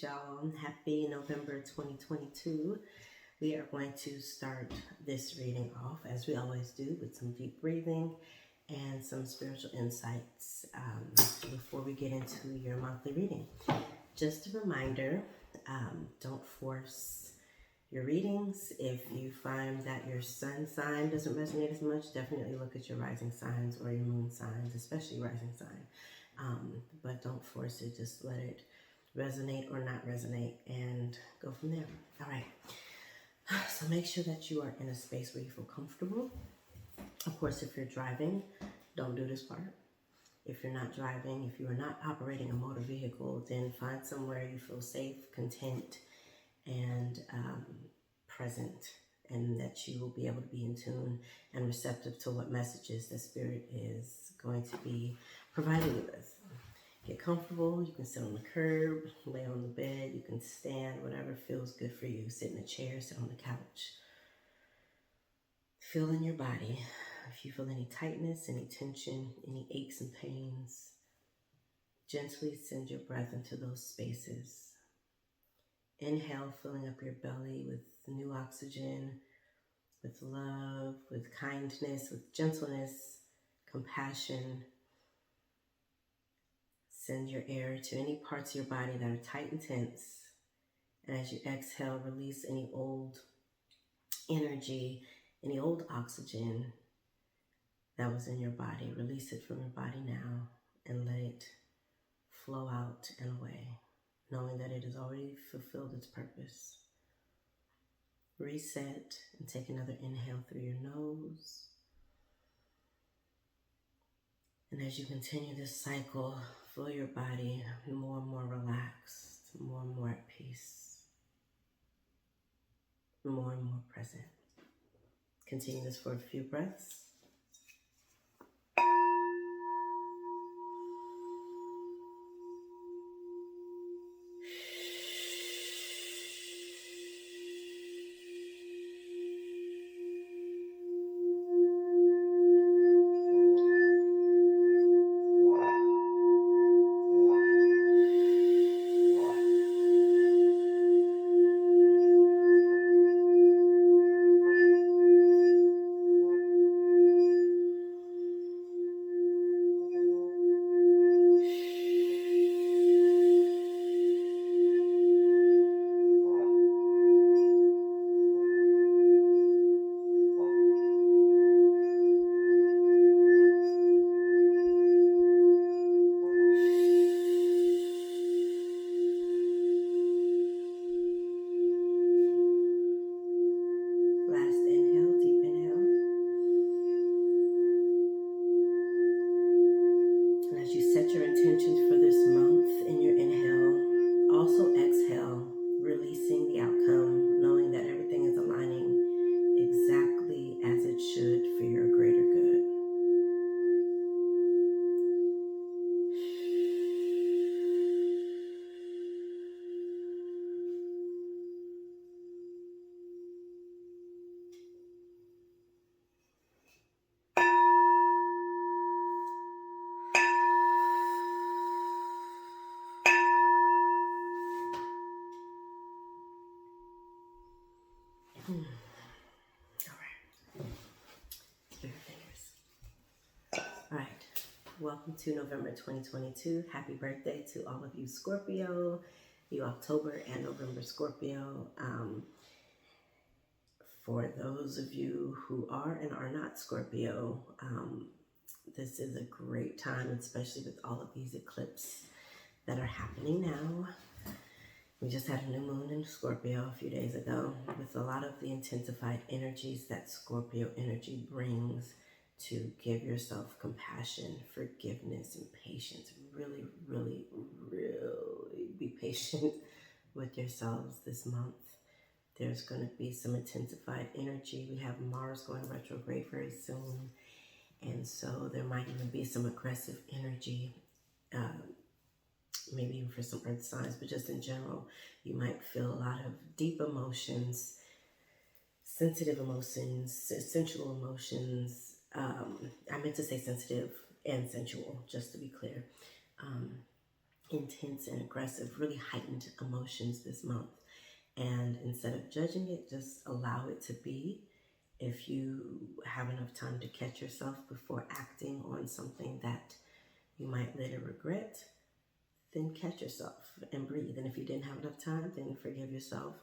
Greetings, y'all. Happy November 2022. We are going to start this reading off, as we always do, with some deep breathing and some spiritual insights before we get into your monthly reading. Just a reminder, don't force your readings. If you find that your sun sign doesn't resonate as much, definitely look at your rising signs or your moon signs, especially rising sign. But don't force it. Just let it resonate or not resonate and go from there. All right. So make sure that you are in a space where you feel comfortable. Of course, if you're driving, don't do this part. If you're not driving, if you are not operating a motor vehicle, then find somewhere you feel safe, content, and present, and that you will be able to be in tune and receptive to what messages the Spirit is going to be providing you with. Get comfortable. You can sit on the curb, lay on the bed, you can stand, whatever feels good for you. Sit in a chair, sit on the couch. Feel in your body. If you feel any tightness, any tension, any aches and pains, gently send your breath into those spaces. Inhale, filling up your belly with new oxygen, with love, with kindness, with gentleness, compassion. Send your air to any parts of your body that are tight and tense. And as you exhale, release any old energy, any old oxygen that was in your body. Release it from your body now and let it flow out and away, knowing that it has already fulfilled its purpose. Reset and take another inhale through your nose. And as you continue this cycle, feel your body more and more relaxed, more and more at peace, more and more present. Continue this for a few breaths. Welcome to November 2022. Happy birthday to all of you Scorpio, you October and November Scorpio. For those of you who are and are not Scorpio, this is a great time, especially with all of these eclipses that are happening now. We just had a new moon in Scorpio a few days ago with a lot of the intensified energies that Scorpio energy brings. To give yourself compassion, forgiveness, and patience. Really, really, really be patient with yourselves this month. There's going to be some intensified energy. We have Mars going retrograde very soon. And so there might even be some aggressive energy, maybe even for some earth signs, but just in general, you might feel a lot of deep emotions, sensitive emotions, sensual emotions. I meant to say sensitive and sensual, just to be clear. intense and aggressive, really heightened emotions this month. And instead of judging it, just allow it to be. If you have enough time to catch yourself before acting on something that you might later regret, then catch yourself and breathe. And if you didn't have enough time, then forgive yourself.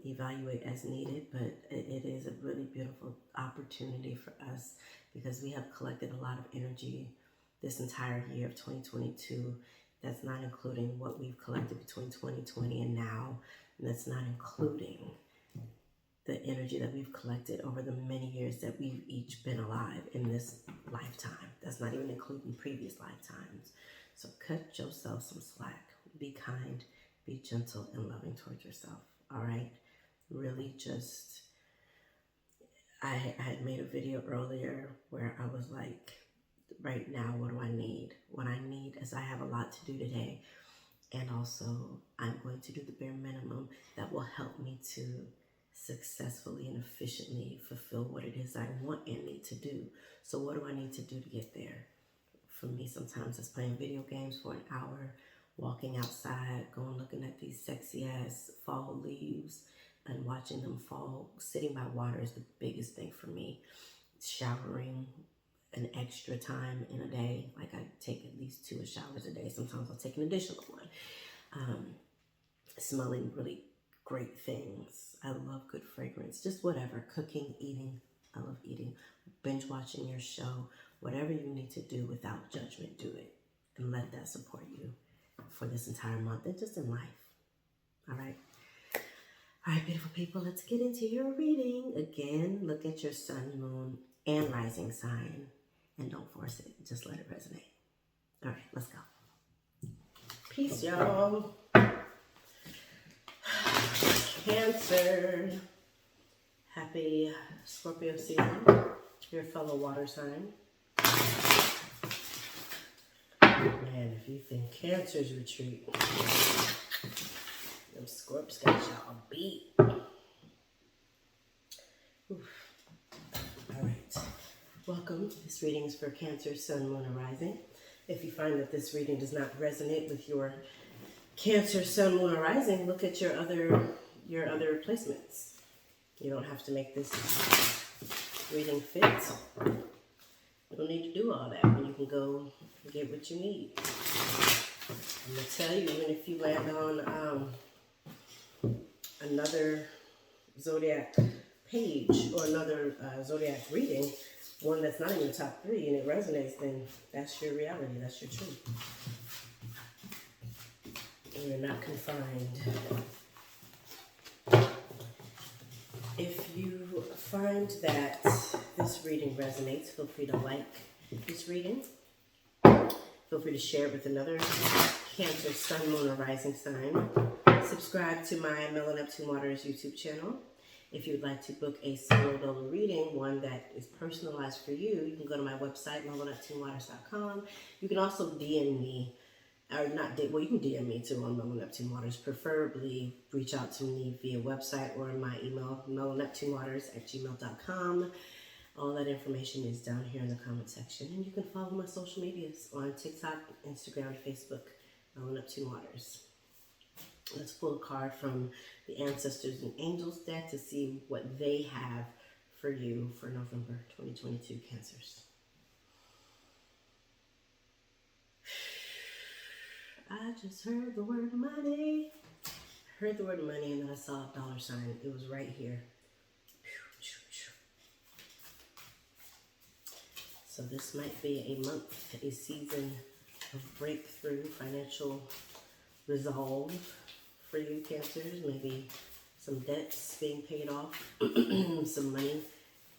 Evaluate as needed, but it is a really beautiful opportunity for us because we have collected a lot of energy this entire year of 2022. That's not including what we've collected between 2020 and now. And that's not including the energy that we've collected over the many years that we've each been alive in this lifetime. That's not even including previous lifetimes. So cut yourself some slack. Be kind, be gentle, and loving towards yourself. All right? Really just, I had made a video earlier where I was like, right now, what do I need? What I need is I have a lot to do today. And also, I'm going to do the bare minimum that will help me to successfully and efficiently fulfill what it is I want and need to do. So what do I need to do to get there? For me, sometimes it's playing video games for an hour, walking outside, going looking at these sexy ass fall leaves and watching them fall. Sitting by water is the biggest thing for me. Showering an extra time in a day. Like I take at least 2 showers a day. Sometimes I'll take an additional one. Smelling really great things. I love good fragrance. Just whatever. Cooking, eating. I love eating. Binge watching your show. Whatever you need to do without judgment, do it. And let that support you for this entire month and just in life. All right? All right, beautiful people, let's get into your reading. Again, look at your sun, moon, and rising sign. And don't force it. Just let it resonate. All right, let's go. Peace, y'all. Cancer. Happy Scorpio season. Your fellow water sign. Man, if you think Cancer's retreat, them Scorps got y'all beat. Oof. All right. Welcome. This reading is for Cancer, Sun, Moon, and Rising. If you find that this reading does not resonate with your Cancer, Sun, Moon, or Rising, look at your other placements. You don't have to make this reading fit. You don't need to do all that when you can go get what you need. I'm going to tell you, even if you land on another zodiac page or another zodiac reading, one that's not in your top 3 and it resonates, then that's your reality, that's your truth. And you're not confined. If you find that this reading resonates, feel free to like this reading. Feel free to share it with another Cancer, Sun, Moon, or Rising sign. Subscribe to my Mellow, Neptune Waters YouTube channel. If you would like to book a solo dolo reading, one that is personalized for you, you can go to my website, mellow-neptunewaters.com. You can also DM me, or not, well, you can DM me too on Mellow Neptune Waters. Preferably reach out to me via website or my email, mellow-neptunewaters@gmail.com. All that information is down here in the comment section. And you can follow my social medias on TikTok, Instagram, Facebook, Mellow Neptune Waters. Let's pull a card from the Ancestors and Angels deck to see what they have for you for November 2022 Cancers. I just heard the word money. Heard the word money and then I saw a dollar sign. It was right here. So this might be a month, a season of breakthrough, financial resolve for you Cancers. Maybe some debts being paid off, some money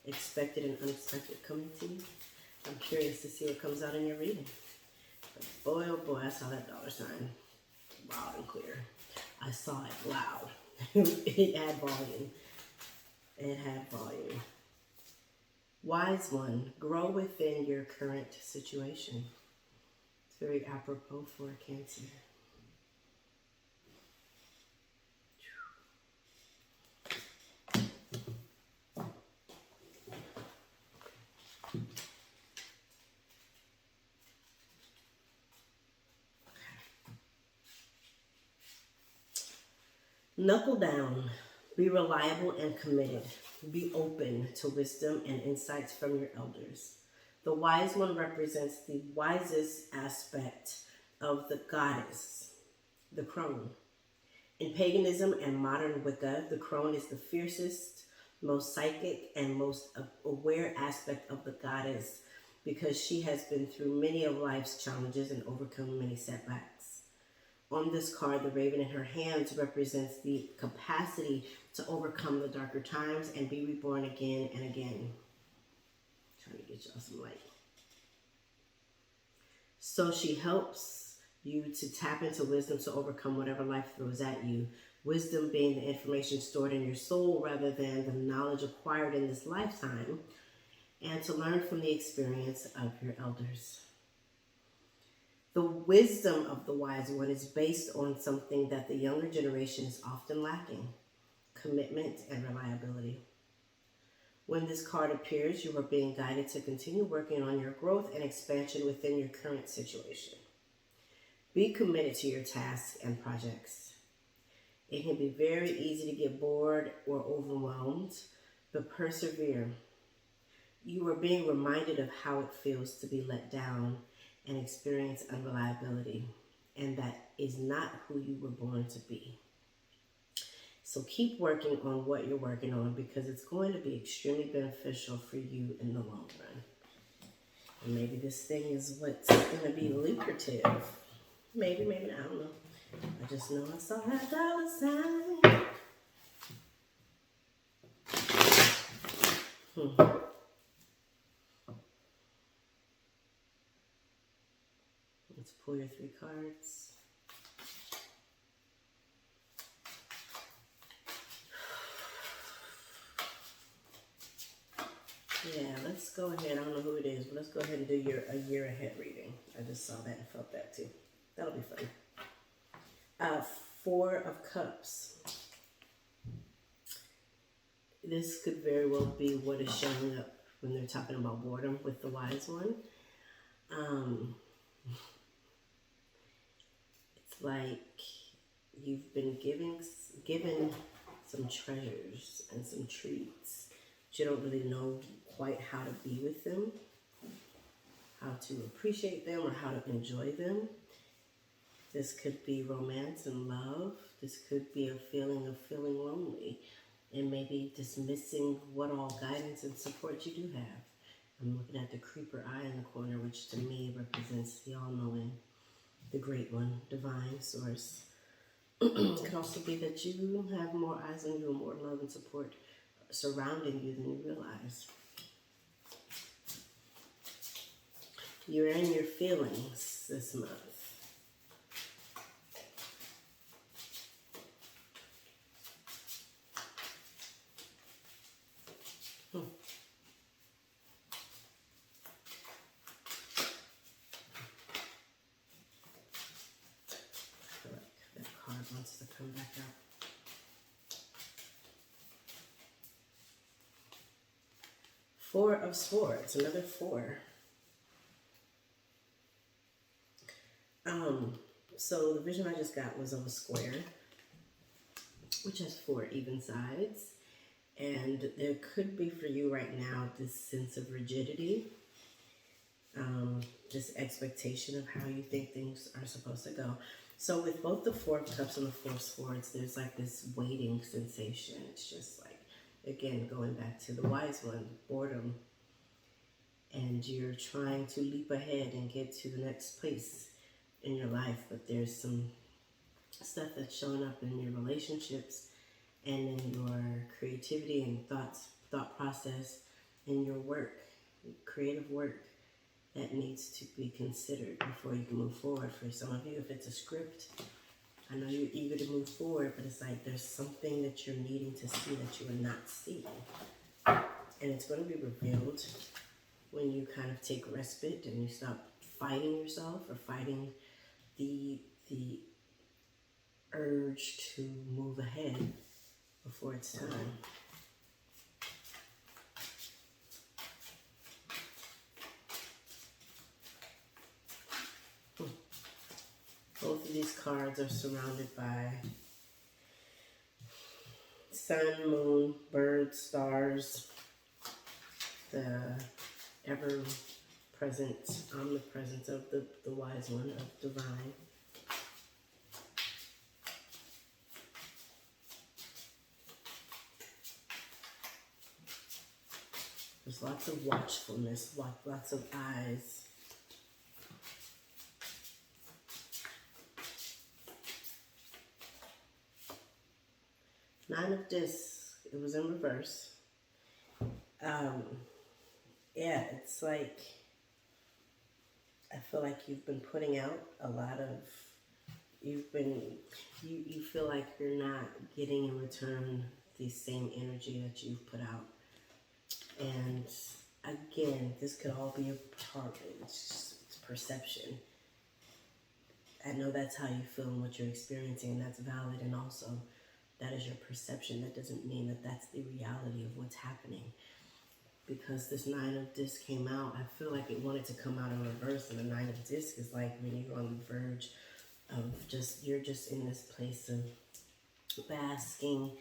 expected and unexpected coming to you. I'm curious to see what comes out in your reading. But boy, oh boy, I saw that dollar sign loud and clear. I saw it loud. It had volume. It had volume. Wise one, grow within your current situation. It's very apropos for a Cancer. Knuckle down. Be reliable and committed. Be open to wisdom and insights from your elders. The wise one represents the wisest aspect of the goddess, the crone. In paganism and modern Wicca, the crone is the fiercest, most psychic, and most aware aspect of the goddess because she has been through many of life's challenges and overcome many setbacks. On this card, the raven in her hands represents the capacity to overcome the darker times and be reborn again and again. Trying to get y'all some light. So she helps you to tap into wisdom to overcome whatever life throws at you. Wisdom being the information stored in your soul rather than the knowledge acquired in this lifetime, and to learn from the experience of your elders. The wisdom of the wise one is based on something that the younger generation is often lacking: commitment and reliability. When this card appears, you are being guided to continue working on your growth and expansion within your current situation. Be committed to your tasks and projects. It can be very easy to get bored or overwhelmed, but persevere. You are being reminded of how it feels to be let down and experience unreliability, and that is not who you were born to be. So keep working on what you're working on because it's going to be extremely beneficial for you in the long run. And maybe this thing is what's going to be lucrative. Maybe not, I don't know. I just know I saw that dollar sign. Let's pull your 3 cards. Yeah, let's go ahead. I don't know who it is, but let's go ahead and do a year ahead reading. I just saw that and felt that too. That'll be fun. 4 of Cups. This could very well be what is showing up when they're talking about boredom with the wise one. It's like you've been given some treasures and some treats, but you don't really know quite how to be with them, how to appreciate them, or how to enjoy them. This could be romance and love. This could be a feeling of feeling lonely and maybe dismissing what all guidance and support you do have. I'm looking at the creeper eye in the corner, which to me represents the all-knowing, the great one, divine source. It could also be that you have more eyes on you and more love and support surrounding you than you realize. You're in your feelings this month. Wants to come back out. 4 of Swords, another 4. So the vision I just got was of a square, which has 4 even sides. And there could be for you right now this sense of rigidity, this expectation of how you think things are supposed to go. So with both the 4 of Cups and the 4 of Swords, there's like this waiting sensation. It's just like, again, going back to the wise one, boredom. And you're trying to leap ahead and get to the next place in your life. But there's some stuff that's showing up in your relationships and in your creativity and thought process, and your work, creative work, that needs to be considered before you can move forward. For some of you, if it's a script, I know you're eager to move forward, but it's like there's something that you're needing to see that you are not seeing. And it's going to be revealed when you kind of take respite and you stop fighting yourself or fighting the urge to move ahead before it's time. Both of these cards are surrounded by sun, moon, birds, stars, the ever-present omnipresence of the wise one, of divine. There's lots of watchfulness, lots of eyes. Nine of Discs, it was in reverse. Yeah, it's like, I feel like you've been putting out a lot of, you feel like you're not getting in return the same energy that you've put out. And again, this could all be a part, it's perception. I know that's how you feel and what you're experiencing, and that's valid, and also that is your perception. That doesn't mean that that's the reality of what's happening. Because this Nine of Discs came out, I feel like it wanted to come out in reverse, and the Nine of Discs is like when you're on the verge of you're just in this place of basking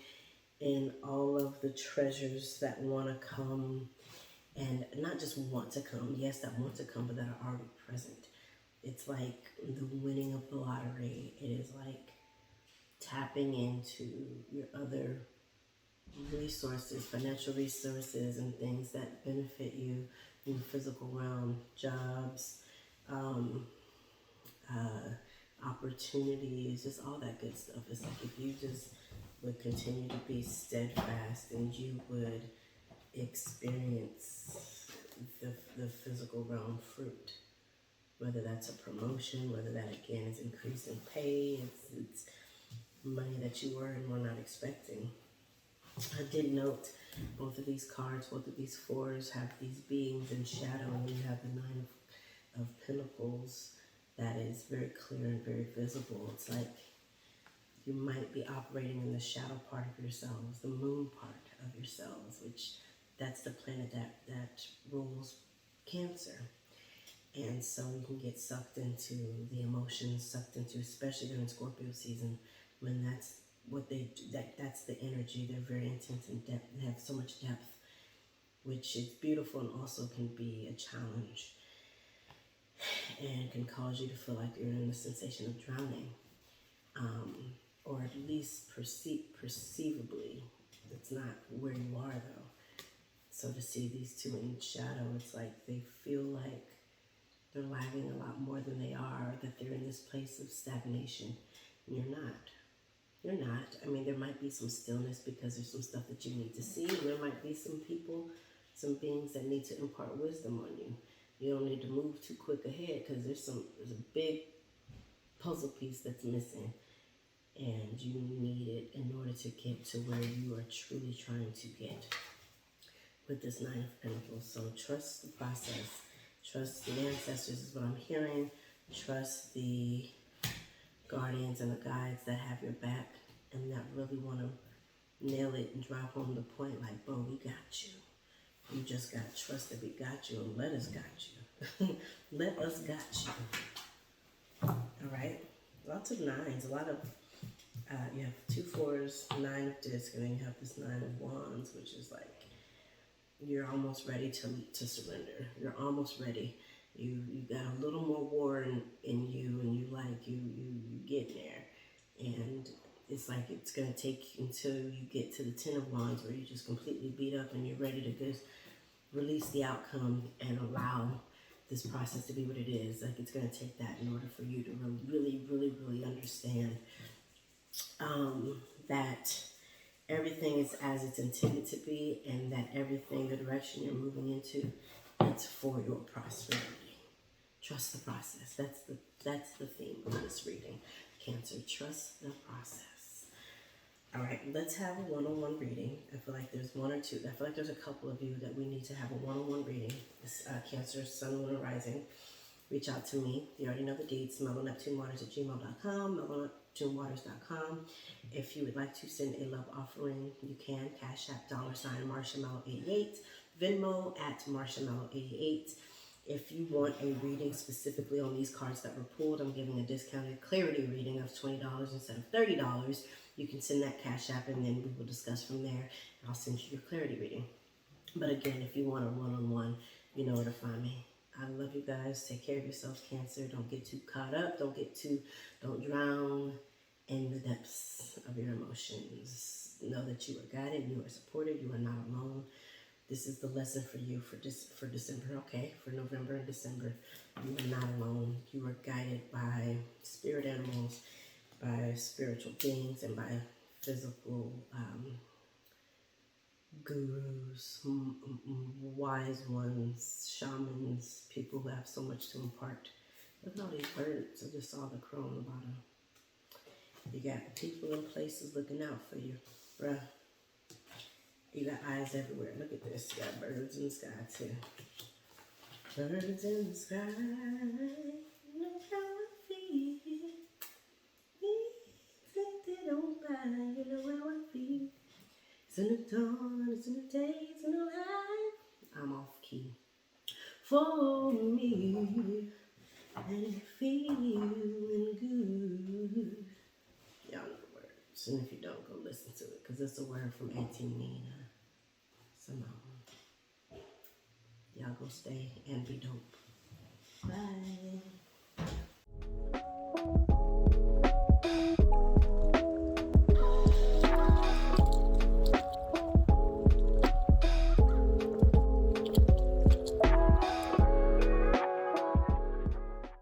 in all of the treasures that want to come, and not just want to come, yes, that want to come, but that are already present. It's like the winning of the lottery. It is like tapping into your other resources, financial resources, and things that benefit you in the physical realm, jobs, opportunities, just all that good stuff. It's like if you just would continue to be steadfast, and you would experience the physical realm fruit. Whether that's a promotion, whether that again is increase in pay, it's money that you were and were not expecting. I did note both of these cards, both of these fours have these beings in shadow, and you have the Nine of Pentacles that is very clear and very visible. It's like you might be operating in the shadow part of yourselves, the moon part of yourselves, which that's the planet that rules Cancer. And so you can get sucked into the emotions, sucked into, especially during Scorpio season, when that's what they do, that's the energy. They're very intense and depth. They have so much depth, which is beautiful and also can be a challenge, and can cause you to feel like you're in the sensation of drowning, or at least perceivably. It's not where you are though. So to see these two in shadow, it's like they feel like they're lagging a lot more than they are, that they're in this place of stagnation. And you're not. You're not. I mean, there might be some stillness because there's some stuff that you need to see. There might be some people, some beings that need to impart wisdom on you. You don't need to move too quick ahead because there's a big puzzle piece that's missing. And you need it in order to get to where you are truly trying to get with this Nine of Pentacles. So trust the process. Trust the ancestors is what I'm hearing. Trust the guardians and the guides that have your back and that really want to nail it and drive home the point like, bro, we got you. You just got to trust that we got you, and let us got you. Let us got you. All right? Lots of nines. A lot of, you have 2 4s, 9 of discs, and then you have this 9 of wands, which is like, you're almost ready to surrender. You're almost ready. You got a little more war in you, and you get there. And it's like it's going to take until you get to the 10 of wands where you're just completely beat up and you're ready to just release the outcome and allow this process to be what it is. Like it's going to take that in order for you to really understand that everything is as it's intended to be, and that everything, the direction you're moving into, it's for your prosperity. Trust the process. That's the theme of this reading. Cancer, trust the process. All right, let's have a one-on-one reading. I feel like there's one or two. I feel like there's a couple of you that we need to have a one-on-one reading. This Cancer, Sun, Moon, or Rising. Reach out to me. You already know the deets. Mellow@gmail.com. Mellow@tunewaters.com. If you would like to send a love offering, you can. CashApp $MarshaMellow88. Venmo @MarshaMellow88. If you want a reading specifically on these cards that were pulled, I'm giving a discounted clarity reading of $20 instead of $30. You can send that Cash App and then we will discuss from there. I'll send you your clarity reading. But again, if you want a one-on-one, you know where to find me. I love you guys. Take care of yourselves, Cancer. Don't get too caught up. Don't drown in the depths of your emotions. Know that you are guided, you are supported, you are not alone. This is the lesson for you for December, okay? For November and December. You are not alone. You are guided by spirit animals, by spiritual beings, and by physical gurus, wise ones, shamans, people who have so much to impart. Look at all these birds. I just saw the crow on the bottom. You got people and places looking out for you, bruh. You got eyes everywhere. Look at this. You got birds in the sky too. Birds in the sky. Look how I feel. Think they don't lie. You know how I feel. It's in the dawn. It's in the day. It's in the light. I'm off key. For me. And feeling good. Y'all know the words. And if you don't, go listen to it. Because it's a word from Auntie Nina Simone. Y'all go stay and be dope. Bye.